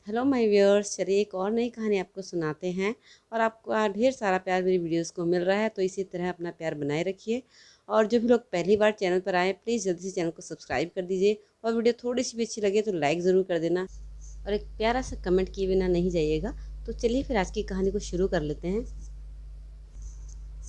Hello my viewers, चलिए एक और नई कहानी आपको सुनाते हैं। और आपको ढेर सारा प्यार मेरी वीडियोस को मिल रहा है, तो इसी तरह अपना प्यार बनाए रखिए। और जो भी लोग पहली बार चैनल पर आए, प्लीज़ जल्दी से चैनल को सब्सक्राइब कर दीजिए। और वीडियो थोड़ी सी भी अच्छी लगे तो लाइक ज़रूर कर देना, और एक प्यारा सा कमेंट किए बिना नहीं जाइएगा। तो चलिए फिर आज की कहानी को शुरू कर लेते हैं।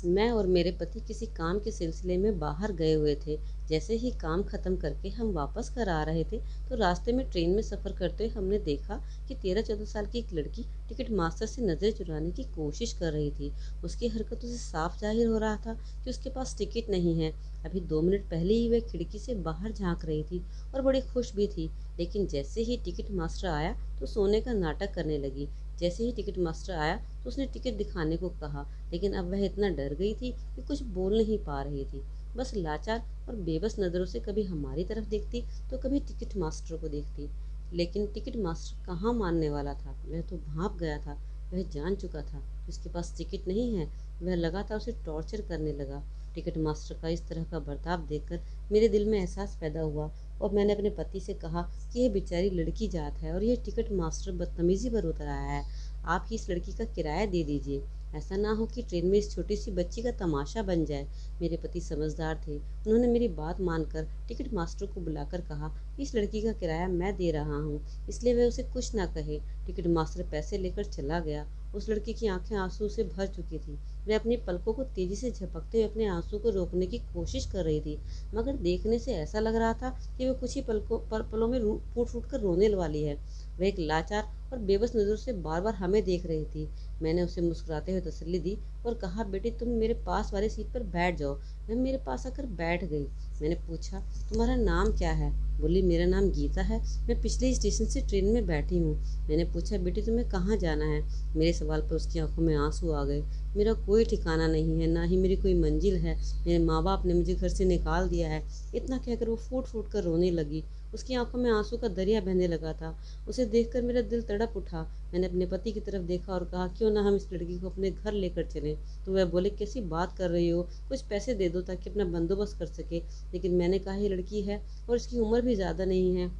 मैं और मेरे पति किसी काम के सिलसिले में बाहर गए हुए थे। जैसे ही काम खत्म करके हम वापस घर आ रहे थे, तो रास्ते में ट्रेन में सफ़र करते हुए हमने देखा कि 13-14 साल की एक लड़की टिकट मास्टर से नज़र चुराने की कोशिश कर रही थी। उसकी हरकतों से साफ जाहिर हो रहा था कि उसके पास टिकट नहीं है। अभी 2 मिनट पहले ही वह खिड़की से बाहर झांक रही थी और बड़ी खुश भी थी। लेकिन जैसे ही टिकट मास्टर आया तो सोने का नाटक करने लगी। जैसे ही टिकट मास्टर आया तो उसने टिकट दिखाने को कहा, लेकिन अब वह इतना डर गई थी कि कुछ बोल नहीं पा रही थी। बस लाचार और बेबस नज़रों से कभी हमारी तरफ देखती तो कभी टिकट मास्टर को देखती। लेकिन टिकट मास्टर कहाँ मानने वाला था। वह तो भांप गया था। वह जान चुका था कि उसके पास टिकट नहीं है। वह लगातार उसे टॉर्चर करने लगा। टिकट मास्टर का इस तरह का बर्ताव देखकर मेरे दिल में एहसास पैदा हुआ, और मैंने अपने पति से कहा कि यह बेचारी लड़की जात है और यह टिकट मास्टर बदतमीजी पर उतर आया है। आप ही इस लड़की का किराया दे दीजिए। ऐसा ना हो कि ट्रेन में इस छोटी सी बच्ची का तमाशा बन जाए। मेरे पति समझदार थे। उन्होंने मेरी बात मानकर टिकट मास्टर को बुलाकर कहा, इस लड़की का किराया मैं दे रहा हूँ, इसलिए वह उसे कुछ ना कहे। टिकट मास्टर पैसे लेकर चला गया। उस लड़की की आंखें आंसू से भर चुकी थी। वह अपनी पलकों को तेजी से झपकते हुए अपने आंसू को रोकने की कोशिश कर रही थी, मगर देखने से ऐसा लग रहा था कि वह कुछ ही पलों में फूट फूट कर रोने वाली है। वह एक लाचार और बेबस नज़रों से बार बार हमें देख रही थी। मैंने उसे मुस्कुराते हुए तसल्ली दी और कहा, बेटी तुम मेरे पास वाली सीट पर बैठ जाओ। वह मेरे पास आकर बैठ गई। मैंने पूछा, तुम्हारा नाम क्या है? बोली, मेरा नाम गीता है, मैं पिछले स्टेशन से ट्रेन में बैठी हूँ। मैंने पूछा, बेटी तुम्हें कहाँ जाना है? मेरे सवाल पर उसकी आंखों में आंसू आ गए। मेरा कोई ठिकाना नहीं है, ना ही मेरी कोई मंजिल है। मेरे माँ बाप ने मुझे घर से निकाल दिया है। इतना कहकर वो फूट फूट कर रोने लगी। उसकी आंखों में आंसू का दरिया बहने लगा था। उसे देखकर मेरा दिल तड़प उठा। मैंने अपने पति की तरफ देखा और कहा, क्यों ना हम इस लड़की को अपने घर लेकर चलें। तो वह बोले, कैसी बात कर रही हो, कुछ पैसे दे दो ताकि अपना बंदोबस्त कर सके। लेकिन मैंने कहा, ये लड़की है और इसकी उम्र भी ज़्यादा नहीं है,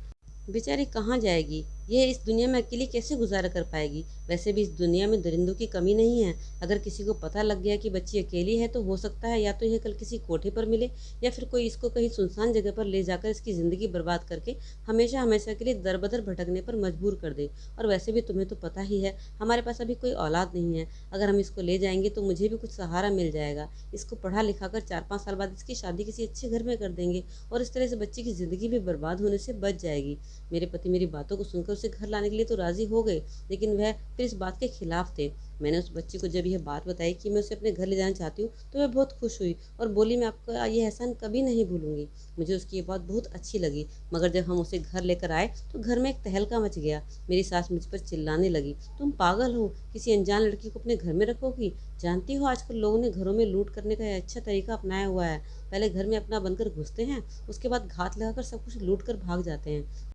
बेचारी कहाँ जाएगी? यह इस दुनिया में अकेली कैसे गुजारा कर पाएगी? वैसे भी इस दुनिया में दरिंदों की कमी नहीं है। अगर किसी को पता लग गया कि बच्ची अकेली है तो हो सकता है या तो यह कल किसी कोठे पर मिले, या फिर कोई इसको कहीं सुनसान जगह पर ले जाकर इसकी ज़िंदगी बर्बाद करके हमेशा हमेशा के लिए दर बदर भटकने पर मजबूर कर दे। और वैसे भी तुम्हें तो पता ही है, हमारे पास अभी कोई औलाद नहीं है। अगर हम इसको ले जाएंगे तो मुझे भी कुछ सहारा मिल जाएगा। इसको पढ़ा लिखा कर 4-5 साल बाद इसकी शादी किसी अच्छे घर में कर देंगे, और इस तरह से बच्ची की ज़िंदगी भी बर्बाद होने से बच जाएगी। मेरे पति मेरी बातों को सुनकर उसे घर लाने के लिए तो राजी हो गए, लेकिन वह फिर इस बात के खिलाफ थे। मैंने उस बच्ची को जब यह बात बताई कि मैं उसे अपने घर ले जाना चाहती हूँ, तो वह बहुत खुश हुई और बोली, मैं आपका ये एहसान कभी नहीं भूलूंगी। मुझे उसकी ये बात बहुत अच्छी लगी। मगर जब हम उसे घर लेकर आए तो घर में एक तहलका मच गया। मेरी सास मुझ पर चिल्लाने लगी, तुम पागल हो, किसी अनजान लड़की को अपने घर में रखोगी? जानती हो आजकल लोगों ने घरों में लूट करने का अच्छा तरीका अपनाया हुआ है। पहले घर में अपना बनकर घुसते हैं, उसके बाद घात लगाकर सब कुछ लूट कर भाग जाते हैं।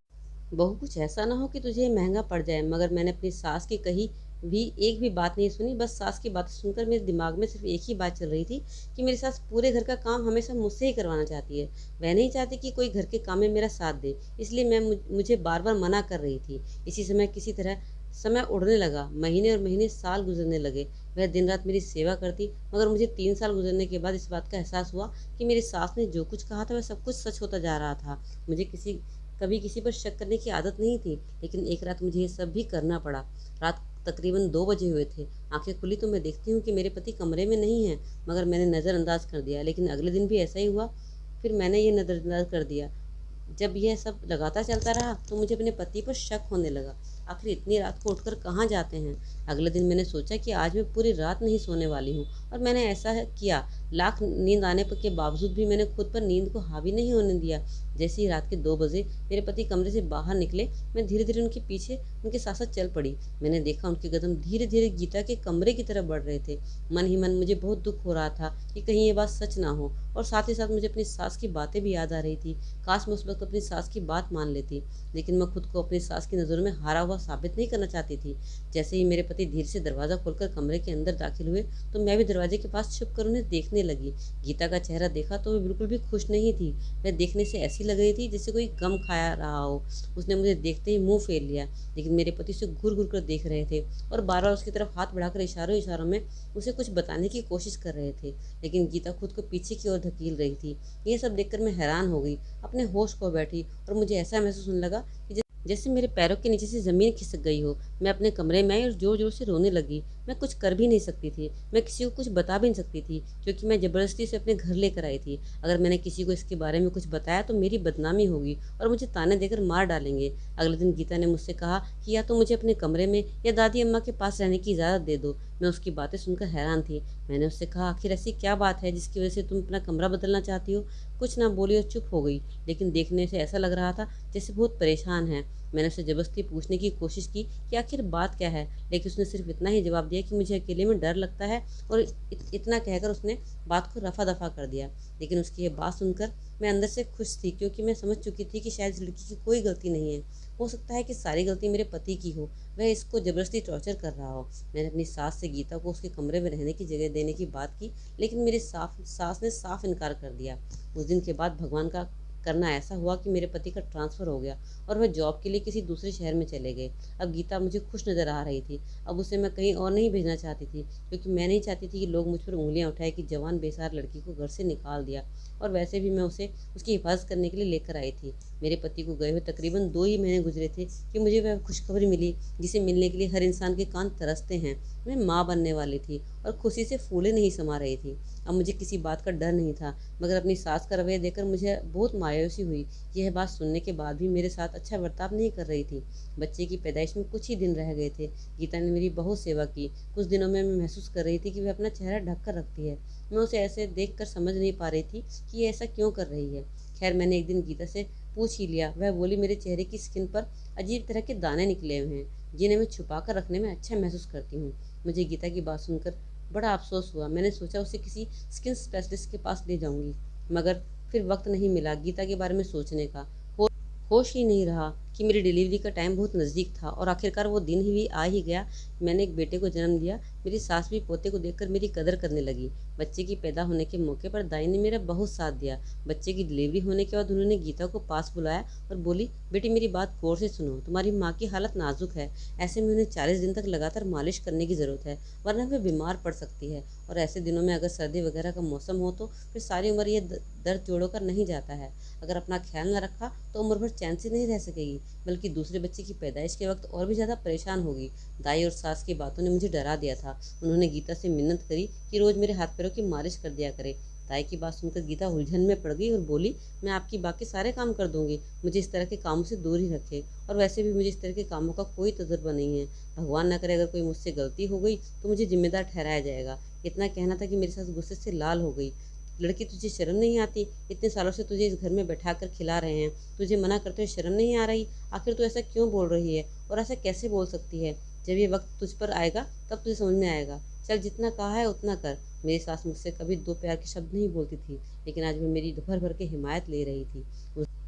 बहू, कुछ ऐसा ना हो कि तुझे महंगा पड़ जाए। मगर मैंने अपनी सास की कही भी एक भी बात नहीं सुनी। बस सास की बातें सुनकर मेरे दिमाग में सिर्फ एक ही बात चल रही थी कि मेरी सास पूरे घर का काम हमेशा मुझसे ही करवाना चाहती है। वह नहीं चाहती कि कोई घर के काम में मेरा साथ दे, इसलिए मुझे बार बार मना कर रही थी। इसी समय किसी तरह समय उड़ने लगा। महीने और महीने, साल गुजरने लगे। वह दिन रात मेरी सेवा करती, मगर मुझे 3 साल गुजरने के बाद इस बात का एहसास हुआ कि मेरी सास ने जो कुछ कहा था वह सब कुछ सच होता जा रहा था। मुझे कभी किसी पर शक करने की आदत नहीं थी, लेकिन एक रात मुझे ये सब भी करना पड़ा। रात तकरीबन 2 बजे हुए थे। आंखें खुली तो मैं देखती हूँ कि मेरे पति कमरे में नहीं हैं, मगर मैंने नज़रअंदाज कर दिया। लेकिन अगले दिन भी ऐसा ही हुआ। फिर मैंने ये नज़रअंदाज कर दिया। जब यह सब लगातार चलता रहा तो मुझे अपने पति पर शक होने लगा। आखिर इतनी रात को उठकर कहाँ जाते हैं? अगले दिन मैंने सोचा कि आज मैं पूरी रात नहीं सोने वाली हूँ, और मैंने ऐसा किया। लाख नींद आने के बावजूद भी मैंने खुद पर नींद को हावी नहीं होने दिया। जैसे ही रात के 2 बजे मेरे पति कमरे से बाहर निकले, मैं धीरे धीरे उनके पीछे उनके साथ साथ चल पड़ी। मैंने देखा उनके कदम धीरे धीरे गीता के कमरे की तरफ बढ़ रहे थे। मन ही मन मुझे बहुत दुख हो रहा था कि कहीं ये बात सच ना हो, और साथ ही साथ मुझे अपनी सास की बातें भी याद आ रही थी। काश मैं उस वक्त अपनी सास की बात मान लेती, लेकिन मैं खुद को अपनी सास की नज़रों में हारा हुआ हुआ साबित नहीं करना चाहती थी। जैसे ही मेरे पति धीरे से दरवाज़ा खोलकर कमरे के अंदर दाखिल हुए तो मैं भी दरवाजे के पास छुप कर उन्हें देखने लगी। गीता का चेहरा देखा तो वह बिल्कुल भी खुश नहीं थी। वह देखने से ऐसी लग रही थी जैसे कोई गम खाया रहा हो। उसने मुझे देखते ही मुंह फेर लिया, लेकिन मेरे पति उसे घूर घूर कर देख रहे थे और बार बार उसकी तरफ हाथ बढ़ाकर इशारों इशारों में उसे कुछ बताने की कोशिश कर रहे थे। लेकिन गीता खुद को पीछे की ओर धकेल रही थी। ये सब देखकर मैं हैरान हो गई, अपने होश खो बैठी और मुझे ऐसा महसूस होने लगा कि जैसे मेरे पैरों के नीचे से ज़मीन खिसक गई हो। मैं अपने कमरे में आई और ज़ोर ज़ोर से रोने लगी। मैं कुछ कर भी नहीं सकती थी, मैं किसी को कुछ बता भी नहीं सकती थी, क्योंकि मैं ज़बरदस्ती से अपने घर लेकर आई थी। अगर मैंने किसी को इसके बारे में कुछ बताया तो मेरी बदनामी होगी और मुझे ताने देकर मार डालेंगे। अगले दिन गीता ने मुझसे कहा कि या तो मुझे अपने कमरे में या दादी अम्मा के पास रहने की इजाज़त दे दो। मैं उसकी बातें सुनकर हैरान थी। मैंने उससे कहा, आखिर ऐसी क्या बात है जिसकी वजह से तुम अपना कमरा बदलना चाहती हो? कुछ ना बोली और चुप हो गई, लेकिन देखने से ऐसा लग रहा था जैसे बहुत परेशान है। मैंने उसे ज़बरदस्ती पूछने की कोशिश की कि आखिर बात क्या है, लेकिन उसने सिर्फ इतना ही जवाब दिया कि मुझे अकेले में डर लगता है, और इतना कहकर उसने बात को रफा दफा कर दिया। लेकिन उसकी ये बात सुनकर मैं अंदर से खुश थी, क्योंकि मैं समझ चुकी थी कि शायद इस लड़की की कोई गलती नहीं है। हो सकता है कि सारी गलती मेरे पति की हो, वह इसको ज़बरदस्ती टॉर्चर कर रहा हो। मैंने अपनी सास से गीता को उसके कमरे में रहने की जगह देने की बात की, लेकिन मेरी सास ने साफ इनकार कर दिया। उस दिन के बाद भगवान का करना ऐसा हुआ कि मेरे पति का ट्रांसफ़र हो गया और वह जॉब के लिए किसी दूसरे शहर में चले गए। अब गीता मुझे खुश नज़र आ रही थी। अब उसे मैं कहीं और नहीं भेजना चाहती थी, क्योंकि मैं नहीं चाहती थी कि लोग मुझ पर उंगलियां उठाए कि जवान बेसहार लड़की को घर से निकाल दिया। और वैसे भी मैं उसे उसकी हिफाजत करने के लिए लेकर आई थी। मेरे पति को गए हुए तकरीबन 2 ही महीने गुजरे थे कि मुझे वह खुशखबरी मिली जिसे मिलने के लिए हर इंसान के कान तरसते हैं। मैं माँ बनने वाली थी और खुशी से फूले नहीं समा रही थी। अब मुझे किसी बात का डर नहीं था, मगर अपनी सास का रवैया देखकर मुझे बहुत मायूसी हुई। यह बात सुनने के बाद भी मेरे साथ अच्छा बर्ताव नहीं कर रही थी। बच्चे की पैदाइश में कुछ ही दिन रह गए थे। गीता ने मेरी बहुत सेवा की। कुछ दिनों में मैं महसूस कर रही थी कि वह अपना चेहरा ढक कर रखती है। मैं उसे ऐसे देख कर समझ नहीं पा रही थी कि ये ऐसा क्यों कर रही है। खैर, मैंने एक दिन गीता से पूछ ही लिया। वह बोली, मेरे चेहरे की स्किन पर अजीब तरह के दाने निकले हुए हैं, जिन्हें मैं छुपा कर रखने में अच्छा महसूस करती हूँ। मुझे गीता की बात सुनकर बड़ा अफसोस हुआ। मैंने सोचा उसे किसी स्किन स्पेशलिस्ट के पास ले जाऊंगी, मगर फिर वक्त नहीं मिला गीता के बारे में सोचने का। होश ही नहीं रहा कि मेरी डिलीवरी का टाइम बहुत नज़दीक था और आखिरकार वो दिन भी आ ही गया। मैंने एक बेटे को जन्म दिया। मेरी सास भी पोते को देखकर मेरी कदर करने लगी। बच्चे की पैदा होने के मौके पर दाई ने मेरा बहुत साथ दिया। बच्चे की डिलीवरी होने के बाद उन्होंने गीता को पास बुलाया और बोली, बेटी मेरी बात गौर से सुनो, तुम्हारी माँ की हालत नाजुक है। ऐसे में उन्हें 40 दिन तक लगातार मालिश करने की ज़रूरत है, वरना वह बीमार पड़ सकती है। और ऐसे दिनों में अगर सर्दी वगैरह का मौसम हो तो फिर सारी उम्र ये दर्द जोड़ों कर नहीं जाता है। अगर अपना ख्याल न रखा तो उम्र भर चैन से नहीं रह सकेगी, बल्कि दूसरे बच्चे की पैदाइश के वक्त और भी ज़्यादा परेशान होगी। दाई और सास की बातों ने मुझे डरा दिया था। उन्होंने गीता से मिन्नत करी कि रोज़ मेरे हाथ पैरों की मालिश कर दिया करे। दाई की बात सुनकर गीता उलझन में पड़ गई और बोली, मैं आपकी बाकी सारे काम कर दूंगी, मुझे इस तरह के कामों से दूर ही रखे। और वैसे भी मुझे इस तरह के कामों का कोई तजुर्बा नहीं है। भगवान न करे अगर कोई मुझसे गलती हो गई तो मुझे जिम्मेदार ठहराया जाएगा। इतना कहना था कि मेरी सास गुस्से से लाल हो गई। लड़की, तुझे शर्म नहीं आती? इतने सालों से तुझे इस घर में बैठा कर खिला रहे हैं, तुझे मना करते हुए शर्म नहीं आ रही? आखिर तू ऐसा क्यों बोल रही है, और ऐसा कैसे बोल सकती है? जब ये वक्त तुझ पर आएगा तब तुझे समझ में आएगा। चल, जितना कहा है उतना कर। मेरी सास मुझसे कभी 2 प्यार के शब्द नहीं बोलती थी, लेकिन आज वो मेरी भर भर के हिमायत ले रही थी।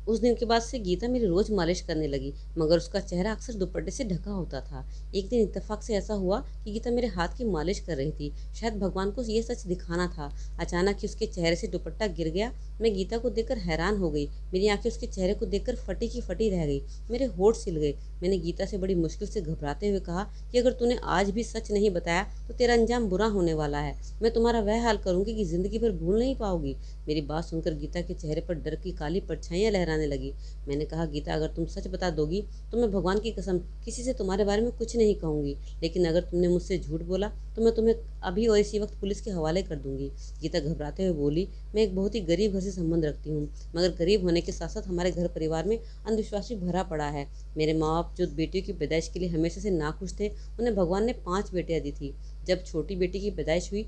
उस दिन के बाद से गीता मेरी रोज़ मालिश करने लगी, मगर उसका चेहरा अक्सर दुपट्टे से ढका होता था। एक दिन इत्तेफाक से ऐसा हुआ कि गीता मेरे हाथ की मालिश कर रही थी। शायद भगवान को ये सच दिखाना था। अचानक ही उसके चेहरे से दुपट्टा गिर गया। मैं गीता को देखकर हैरान हो गई। मेरी आंखें उसके चेहरे को देखकर फटी की फटी रह गई। मेरे होठ सिल गए। मैंने गीता से बड़ी मुश्किल से घबराते हुए कहा कि अगर तूने आज भी सच नहीं बताया तो तेरा अंजाम बुरा होने वाला है। मैं तुम्हारा वह हाल करूंगी कि जिंदगी भर भूल नहीं पाओगी। मेरी बात सुनकर गीता के चेहरे पर डर की काली परछाइयां लहराने लगी। मैंने कहा, गीता, अगर तुम सच बता दोगी तो मैं भगवान की कसम किसी से तुम्हारे बारे में कुछ नहीं कहूँगी, लेकिन अगर तुमने मुझसे झूठ बोला तो मैं तुम्हें अभी और इसी वक्त पुलिस के हवाले कर दूंगी। गीता घबराते हुए बोली, मैं एक बहुत ही गरीब घर से संबंध रखती हूँ, मगर गरीब होने के साथ साथ हमारे घर परिवार में अंधविश्वास भी भरा पड़ा है। मेरे माँ बाप जो बेटियों की पैदाइश के लिए हमेशा से नाखुश थे, उन्हें भगवान ने 5 बेटियाँ दी थी। जब छोटी बेटी की पैदाइश हुई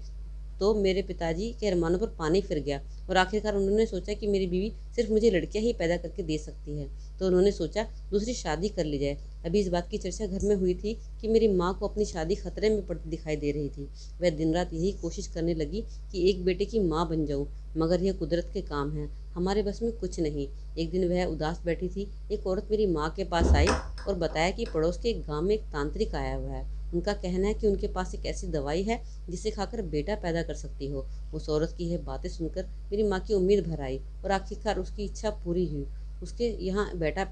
तो मेरे पिताजी के अरमानों पर पानी फिर गया और आखिरकार उन्होंने सोचा कि मेरी बीवी सिर्फ मुझे लड़कियां ही पैदा करके दे सकती है, तो उन्होंने सोचा दूसरी शादी कर ली जाए। अभी इस बात की चर्चा घर में हुई थी कि मेरी माँ को अपनी शादी खतरे में पड़ती दिखाई दे रही थी। वह दिन रात यही कोशिश करने लगी कि एक बेटे की माँ बन जाऊँ, मगर यह कुदरत के काम है, हमारे बस में कुछ नहीं। एक दिन वह उदास बैठी थी, एक औरत मेरी माँ के पास आई और बताया कि पड़ोस के एक गांव में एक तांत्रिक आया हुआ है। उनका कहना है कि उनके पास एक ऐसी दवाई है जिसे खाकर बेटा पैदा कर सकती हो। उस औरत की यह बातें सुनकर मेरी माँ की उम्मीद भर आई और आखिरकार उसकी इच्छा पूरी हुई। उसके यहाँ बेटा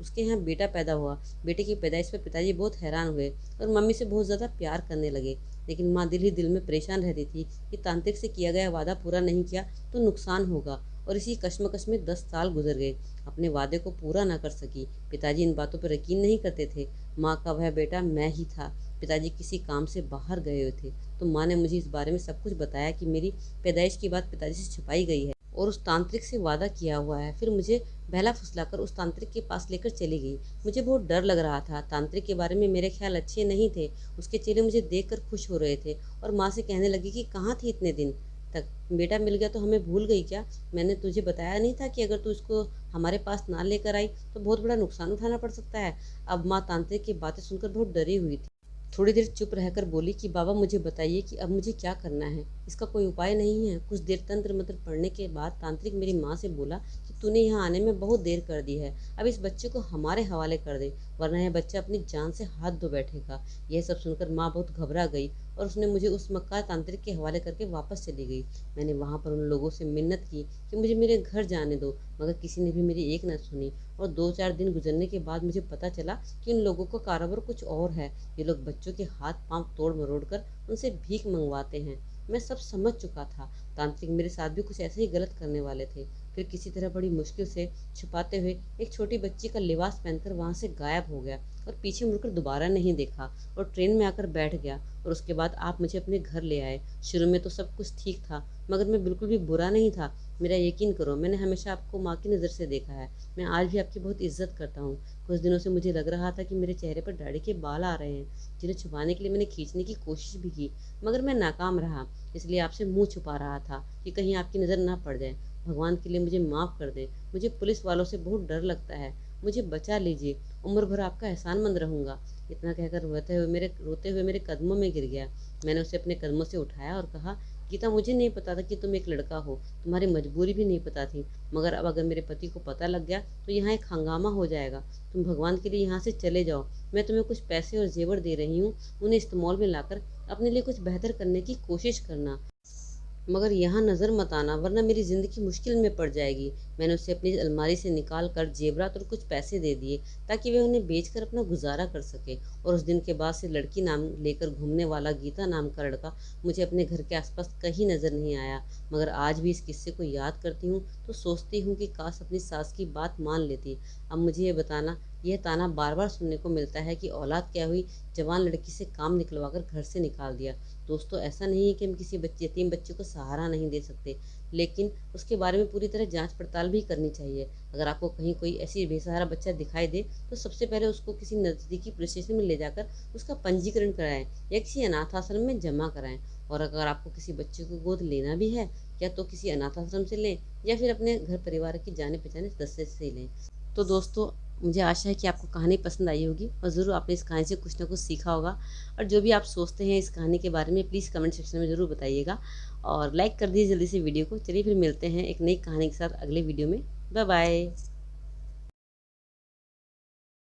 उसके यहाँ बेटा पैदा हुआ। बेटे की पैदाइश पर पिताजी बहुत हैरान हुए और मम्मी से बहुत ज़्यादा प्यार करने लगे। लेकिन माँ दिल ही दिल में परेशान रहती थी कि तांत्रिक से किया गया वादा पूरा नहीं किया तो नुकसान होगा, और इसी कश्मकश में 10 साल गुजर गए। अपने वादे को पूरा ना कर सकी। पिताजी इन बातों पर यकीन नहीं करते थे। माँ का वह बेटा मैं ही था। पिताजी किसी काम से बाहर गए हुए थे तो माँ ने मुझे इस बारे में सब कुछ बताया कि मेरी पैदाइश की बात पिताजी से छुपाई गई है और उस तांत्रिक से वादा किया हुआ है। फिर मुझे बहला फुसलाकर उस तांत्रिक के पास लेकर चली गई। मुझे बहुत डर लग रहा था। तांत्रिक के बारे में मेरे ख्याल अच्छे नहीं थे। उसके चेहरे मुझे देखकर खुश हो रहे थे और माँ से कहने लगी कि कहाँ थी इतने दिन तक, बेटा मिल गया तो हमें भूल गई क्या? मैंने तुझे बताया नहीं था कि अगर तू इसको हमारे पास ना लेकर आई तो बहुत बड़ा नुकसान उठाना पड़ सकता है। अब माँ तांत्रिक की बातें सुनकर बहुत डरी हुई थी। थोड़ी देर चुप रहकर बोली कि बाबा मुझे बताइए कि अब मुझे क्या करना है, इसका कोई उपाय नहीं है। कुछ देर तंत्र मंत्र पढ़ने के बाद तांत्रिक मेरी माँ से बोला कि तूने यहाँ आने में बहुत देर कर दी है, अब इस बच्चे को हमारे हवाले कर दे, वरना यह बच्चा अपनी जान से हाथ धो बैठेगा। यह सब सुनकर माँ बहुत घबरा गई और उसने मुझे उस मक्कार तांत्रिक के हवाले करके वापस चली गई। मैंने वहाँ पर उन लोगों से मिन्नत की कि मुझे मेरे घर जाने दो, मगर किसी ने भी मेरी एक न सुनी। और 2-4 दिन गुजरने के बाद मुझे पता चला कि उन लोगों का कारोबार कुछ और है। ये लोग बच्चों के हाथ पांव तोड़ मरोड़ कर उनसे भीख मंगवाते हैं। मैं सब समझ चुका था। तांत्रिक मेरे साथ भी कुछ ऐसे ही गलत करने वाले थे। फिर किसी तरह बड़ी मुश्किल से छुपाते हुए एक छोटी बच्ची का लिबास पहनकर वहाँ से गायब हो गया और पीछे मुड़कर दोबारा नहीं देखा और ट्रेन में आकर बैठ गया। और उसके बाद आप मुझे अपने घर ले आए। शुरू में तो सब कुछ ठीक था, मगर मैं बिल्कुल भी बुरा नहीं था। मेरा यकीन करो, मैंने हमेशा आपको माँ की नज़र से देखा है। मैं आज भी आपकी बहुत इज्जत करता हूँ। कुछ दिनों से मुझे लग रहा था कि मेरे चेहरे पर दाढ़ी के बाल आ रहे हैं, जिन्हें छुपाने के लिए मैंने खींचने की कोशिश भी की, मगर मैं नाकाम रहा। इसलिए आपसे मुंह छुपा रहा था कि कहीं आपकी नज़र ना पड़ जाए। भगवान के लिए मुझे माफ़ कर दे। मुझे पुलिस वालों से बहुत डर लगता है। मुझे बचा लीजिए, उम्र भर आपका एहसानमंद रहूँगा। इतना कहकर रोते हुए मेरे कदमों में गिर गया। मैंने उसे अपने कदमों से उठाया और कहा, गीता मुझे नहीं पता था कि तुम एक लड़का हो, तुम्हारी मजबूरी भी नहीं पता थी, मगर अब अगर मेरे पति को पता लग गया तो यहाँ एक हंगामा हो जाएगा। तुम भगवान के लिए यहाँ से चले जाओ। मैं तुम्हें कुछ पैसे और जेवर दे रही हूँ, उन्हें इस्तेमाल में लाकर अपने लिए कुछ बेहतर करने की कोशिश करना, मगर यहाँ नज़र मत आना, वरना मेरी ज़िंदगी मुश्किल में पड़ जाएगी। मैंने उसे अपनी अलमारी से निकाल कर जेवरात और कुछ पैसे दे दिए ताकि वह उन्हें बेचकर अपना गुजारा कर सके। और उस दिन के बाद से लड़की नाम लेकर घूमने वाला गीता नाम का लड़का मुझे अपने घर के आसपास कहीं नज़र नहीं आया। मगर आज भी इस किस्से को याद करती हूँ तो सोचती हूँ कि काश अपनी सास की बात मान लेती। अब मुझे यह ताना बार बार सुनने को मिलता है कि औलाद क्या हुई, जवान लड़की से काम निकलवाकर घर से निकाल दिया। दोस्तों, ऐसा नहीं है कि हम किसी यतीम बच्चे को सहारा नहीं दे सकते, लेकिन उसके बारे में पूरी तरह जांच पड़ताल भी करनी चाहिए। अगर आपको कहीं कोई ऐसी बेसहारा बच्चा दिखाई दे तो सबसे पहले उसको किसी नज़दीकी पुलिस स्टेशन में ले जाकर उसका पंजीकरण कराएं या किसी अनाथ आश्रम में जमा कराएं। और अगर आपको किसी बच्चे को गोद लेना भी है, या तो किसी अनाथ आश्रम से लें या फिर अपने घर परिवार की जाने पहचाने सदस्य से लें। तो दोस्तों, मुझे आशा है कि आपको कहानी पसंद आई होगी और ज़रूर आपने इस कहानी से कुछ ना कुछ सीखा होगा। और जो भी आप सोचते हैं इस कहानी के बारे में, प्लीज़ कमेंट सेक्शन में ज़रूर बताइएगा और लाइक कर दीजिए जल्दी से वीडियो को। चलिए फिर मिलते हैं एक नई कहानी के साथ अगले वीडियो में। Bye bye.